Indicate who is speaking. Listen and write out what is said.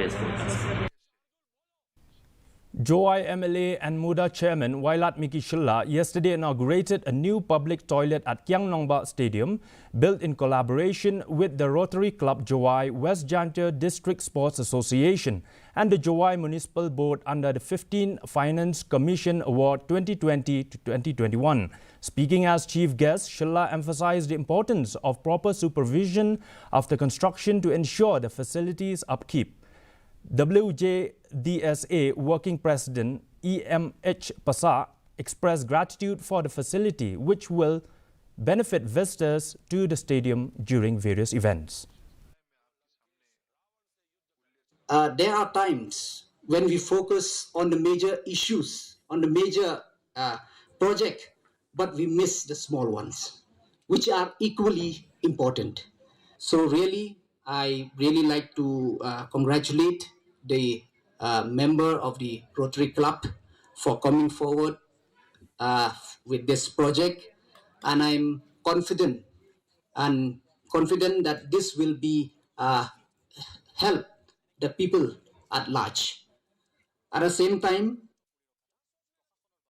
Speaker 1: today's protest.
Speaker 2: Joy MLA and Muda Chairman Wailat Miki Shilla yesterday inaugurated a new public toilet at Kiang Nangbah Stadium, built in collaboration with the Rotary Club Joy West Jantia District Sports Association and the Joy Municipal Board under the 15 Finance Commission Award 2020 to 2021. Speaking as chief guest, Shilla emphasized the importance of proper supervision of the construction to ensure the facilities' upkeep. WJDSA Working President EMH Pasa expressed gratitude for the facility, which will benefit visitors to the stadium during various events.
Speaker 3: There are times when we focus on the major issues, on the major project, but we miss the small ones, which are equally important. So really, I really like to congratulate the member of the Rotary Club for coming forward with this project, and I'm confident that this will be help the people at large. At the same time,